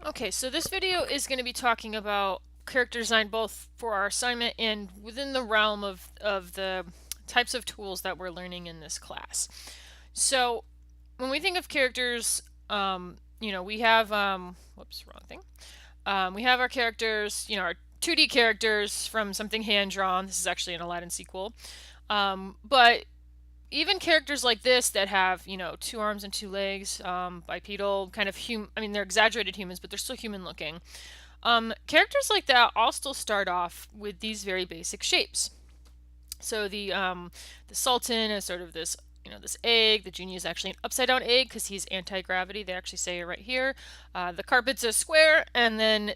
Okay, so this video is going to be talking about character design both for our assignment and within the realm of the types of tools that we're learning in this class. So when we think of characters, we have, whoops, wrong thing. We have our characters, our 2D characters from something hand-drawn. This is actually an Aladdin sequel. But even characters like this that have, two arms and two legs, bipedal, kind of I mean, they're exaggerated humans, but they're still human looking. Characters like that all still start off with these very basic shapes. So the Sultan is sort of this, this egg. The genie is actually an upside down egg because he's anti-gravity. They actually say it right here. The carpet's a square, and then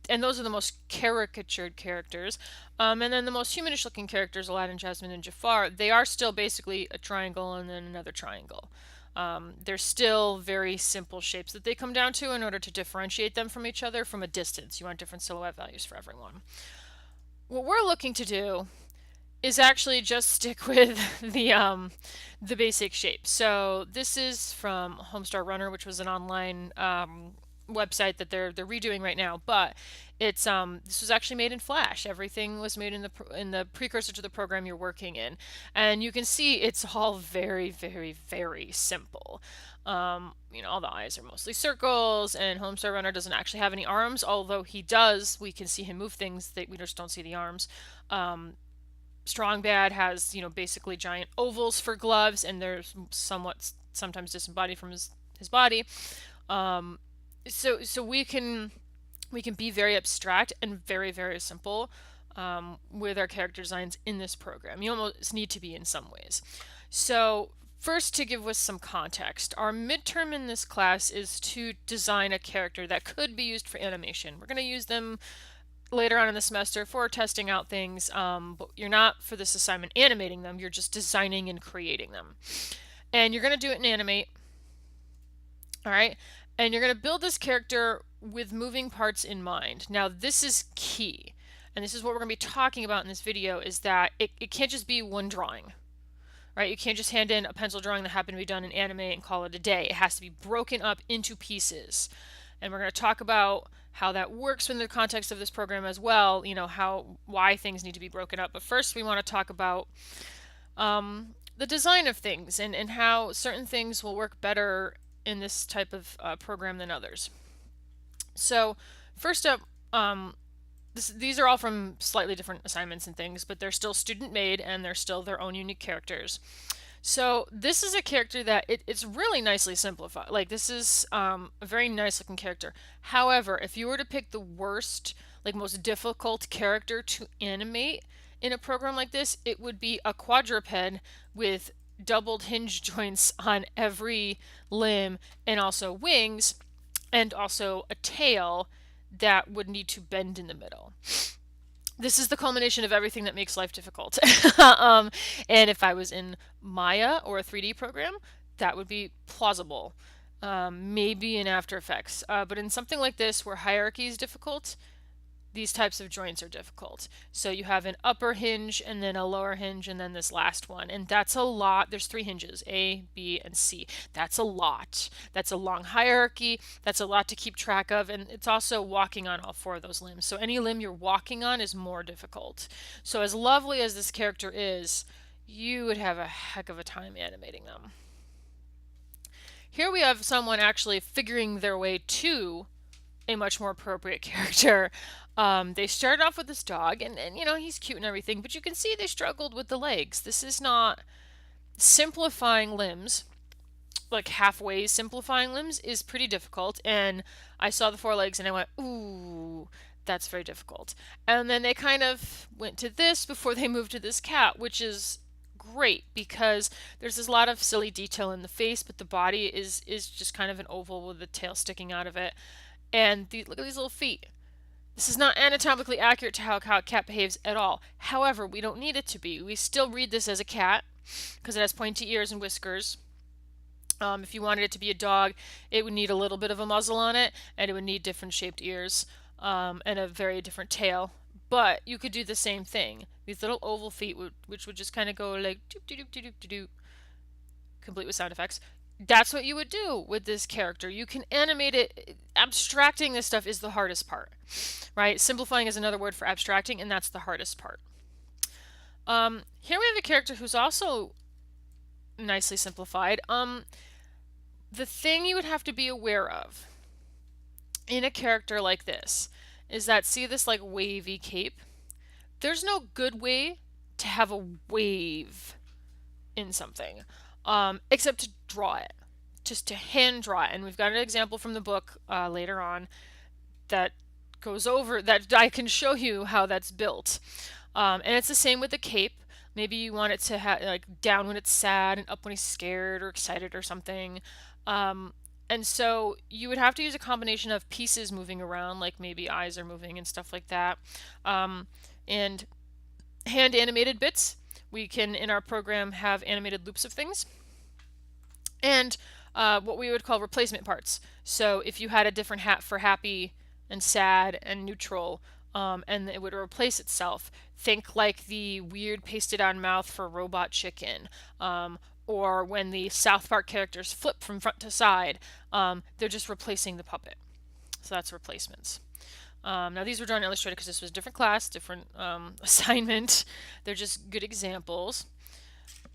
and those are the most caricatured characters. And then the most humanish looking characters, Aladdin, Jasmine, and Jafar, they are still basically a triangle and then another triangle. They're still very simple shapes that they come down to in order to differentiate them from each other from a distance. You want different silhouette values for everyone. What we're looking to do is actually just stick with the basic shape. So this is from Homestar Runner, which was an online website that they're redoing right now, but it's this was actually made in Flash. Everything was made in the precursor to the program you're working in, and you can see it's all very, very, very simple. All the eyes are mostly circles, and Homestar Runner doesn't actually have any arms, although he does. We can see him move things that we just don't see the arms. Strong Bad has, basically giant ovals for gloves, and they're somewhat sometimes disembodied from his body. So we can be very abstract and very, very simple with our character designs in this program. You almost need to be in some ways. So first, to give us some context, our midterm in this class is to design a character that could be used for animation. We're going to use them later on in the semester for testing out things, but you're not, for this assignment, animating them. You're just designing and creating them. And you're going to do it in Animate. All right. And you're going to build this character with moving parts in mind. Now, this is key. And this is what we're going to be talking about in this video, is that it can't just be one drawing. Right? You can't just hand in a pencil drawing that happened to be done in Animate and call it a day. It has to be broken up into pieces. And we're going to talk about how that works in the context of this program as well, why things need to be broken up. But first, we want to talk about the design of things and how certain things will work better in this type of program than others. So first up, these are all from slightly different assignments and things, but they're still student made and they're still their own unique characters. So this is a character that it's really nicely simplified. Like, this is a very nice looking character. However, if you were to pick the worst, like most difficult character to animate in a program like this, it would be a quadruped with doubled hinge joints on every limb and also wings and also a tail that would need to bend in the middle. This is the culmination of everything that makes life difficult. And if I was in Maya or a 3D program, that would be plausible. Maybe in After Effects. But in something like this where hierarchy is difficult, these types of joints are difficult. So you have an upper hinge and then a lower hinge and then this last one. And that's a lot. There's 3 hinges, A, B, and C. That's a lot. That's a long hierarchy. That's a lot to keep track of. And it's also walking on all 4 of those limbs. So any limb you're walking on is more difficult. So as lovely as this character is, you would have a heck of a time animating them. Here we have someone actually figuring their way to a much more appropriate character. They started off with this dog, and he's cute and everything, but you can see they struggled with the legs. This is not simplifying limbs, like halfway simplifying limbs is pretty difficult, and I saw the 4 legs and I went, ooh, that's very difficult. And then they kind of went to this before they moved to this cat, which is great because there's this lot of silly detail in the face, but the body is just kind of an oval with the tail sticking out of it. And look at these little feet. This is not anatomically accurate to how a cat behaves at all. However, we don't need it to be. We still read this as a cat because it has pointy ears and whiskers. If you wanted it to be a dog, it would need a little bit of a muzzle on it, and it would need different shaped ears and a very different tail. But you could do the same thing. These little oval feet, which would just kind of go like doop doop doop doop doop doop, complete with sound effects. That's what you would do with this character. You can animate it. abstracting this stuff is the hardest part, right? Simplifying is another word for abstracting, and that's the hardest part. Here we have a character who's also nicely simplified. The thing you would have to be aware of in a character like this is that, see this like wavy cape? There's no good way to have a wave in something, except to draw it, just to hand draw it. And we've got an example from the book later on that goes over that I can show you how that's built. And it's the same with the cape. Maybe you want it to have like down when it's sad and up when he's scared or excited or something. And so you would have to use a combination of pieces moving around, like maybe eyes are moving and stuff like that. And hand animated bits. We can, in our program, have animated loops of things. And what we would call replacement parts. So if you had a different hat for happy and sad and neutral, and it would replace itself, think like the weird pasted on mouth for Robot Chicken, or when the South Park characters flip from front to side, they're just replacing the puppet. So that's replacements. Now these were drawn in Illustrator because this was a different class, different assignment. They're just good examples.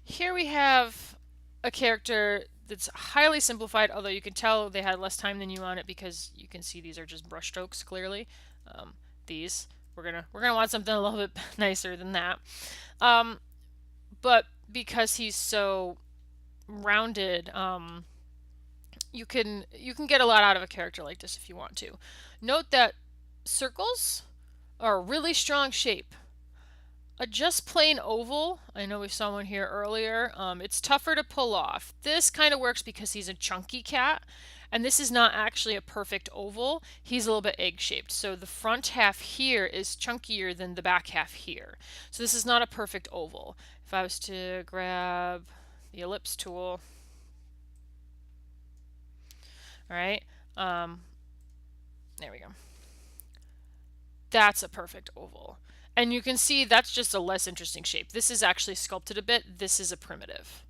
Here we have a character that's highly simplified, although you can tell they had less time than you on it because you can see these are just brush strokes clearly. These we're gonna want something a little bit nicer than that. But because he's so rounded, you can get a lot out of a character like this if you want to. Note that circles are a really strong shape. A just plain oval, I know we saw one here earlier, it's tougher to pull off. This kind of works because he's a chunky cat, and this is not actually a perfect oval. He's a little bit egg-shaped. So the front half here is chunkier than the back half here. So this is not a perfect oval. If I was to grab the ellipse tool, all right, there we go. That's a perfect oval. And you can see that's just a less interesting shape. This is actually sculpted a bit. This is a primitive.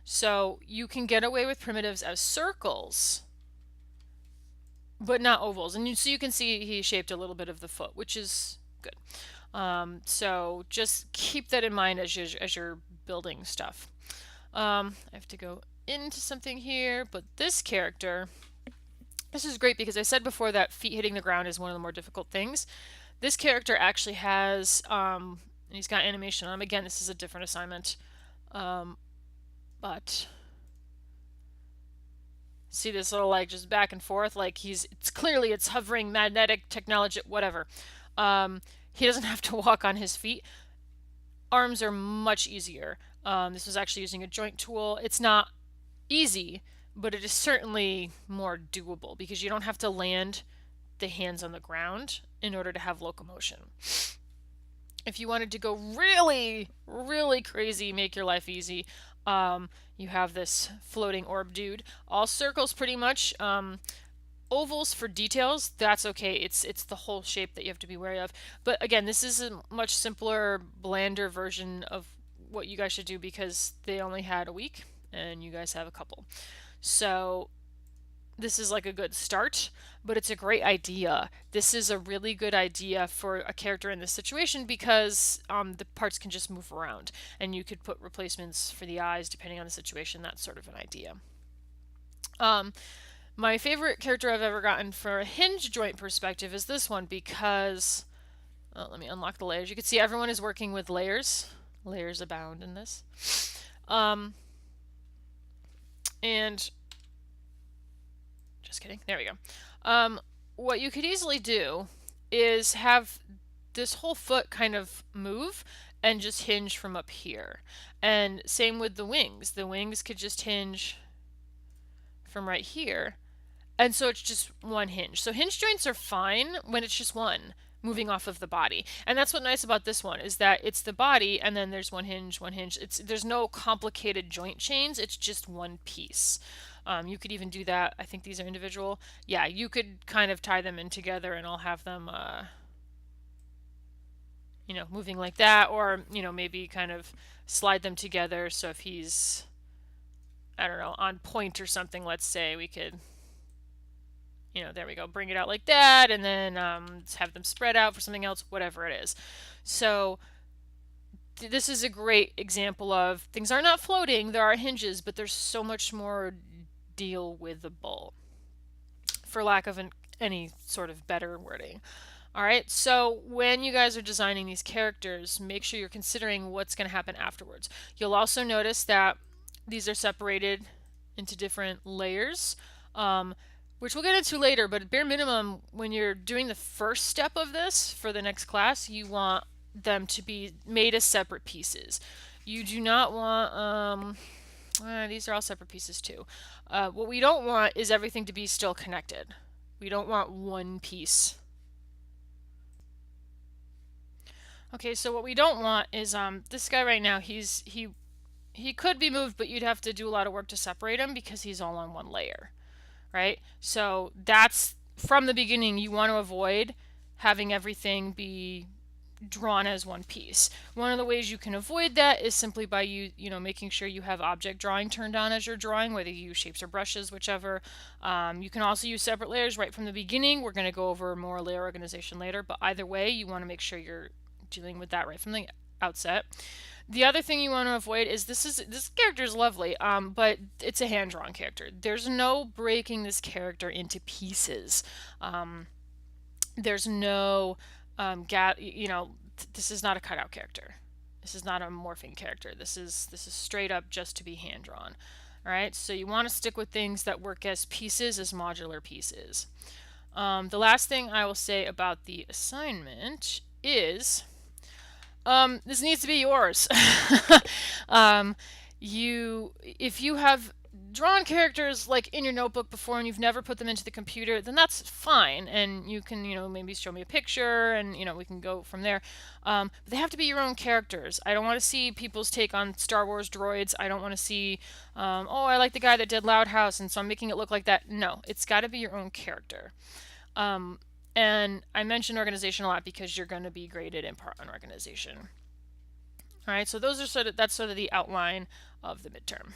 So you can get away with primitives as circles, but not ovals. And so you can see he shaped a little bit of the foot, which is good. So just keep that in mind as you're building stuff. I have to go into something here, but this character, this is great because I said before that feet hitting the ground is one of the more difficult things. This character actually has, and he's got animation on him. Again, this is a different assignment, but see this little like just back and forth, like it's clearly it's hovering, magnetic technology, whatever. He doesn't have to walk on his feet. Arms are much easier. This was actually using a joint tool. It's not easy, but it is certainly more doable because you don't have to land the hands on the ground in order to have locomotion. If you wanted to go really, really crazy, make your life easy, you have this floating orb dude. All circles pretty much. Ovals for details, that's okay. It's the whole shape that you have to be wary of. But again, this is a much simpler, blander version of what you guys should do because they only had a week and you guys have a couple. So this is like a good start, but it's a great idea. This is a really good idea for a character in this situation because the parts can just move around and you could put replacements for the eyes depending on the situation. That's sort of an idea. My favorite character I've ever gotten for a hinge joint perspective is this one because, let me unlock the layers. You can see everyone is working with layers. Layers abound in this. And just kidding. There we go. What you could easily do is have this whole foot kind of move and just hinge from up here. And same with the wings. The wings could just hinge from right here. And so it's just one hinge. So hinge joints are fine when it's just one moving off of the body. And that's what's nice about this one is that it's the body and then there's one hinge, one hinge. There's no complicated joint chains. It's just one piece. You could even do that. I think these are individual. Yeah, you could kind of tie them in together and I'll have them, moving like that, or, maybe kind of slide them together. So if he's, I don't know, on point or something, let's say, we could there we go, bring it out like that, and then have them spread out for something else, whatever it is. So this is a great example of things are not floating, there are hinges, but there's so much more deal with the bowl, for lack of any sort of better wording. All right, so when you guys are designing these characters, make sure you're considering what's going to happen afterwards. You'll also notice that these are separated into different layers, which we'll get into later, but at bare minimum, when you're doing the first step of this for the next class, you want them to be made as separate pieces. You do not want, these are all separate pieces too. What we don't want is everything to be still connected. We don't want one piece. Okay, so what we don't want is this guy right now, he could be moved, but you'd have to do a lot of work to separate him because he's all on one layer, right? So that's from the beginning, you want to avoid having everything be drawn as one piece. One of the ways you can avoid that is simply by making sure you have object drawing turned on as you're drawing, whether you use shapes or brushes, whichever. You can also use separate layers right from the beginning. We're going to go over more layer organization later, but either way, you want to make sure you're dealing with that right from the outset. The other thing you want to avoid is this character is lovely, but it's a hand-drawn character. There's no breaking this character into pieces. There's no this is not a cutout character. This is not a morphing character. This is straight up just to be hand drawn. All right, so you want to stick with things that work as pieces, as modular pieces. The last thing I will say about the assignment is this needs to be yours. If you have drawn characters like in your notebook before and you've never put them into the computer, then that's fine, and you can maybe show me a picture and we can go from there. But they have to be your own characters. I don't want to see people's take on Star Wars droids. I don't want to see oh, I like the guy that did Loud House and so I'm making it look like that. No, it's got to be your own character. And I mention organization a lot because you're going to be graded in part on organization. All right, so that's sort of the outline of the midterm.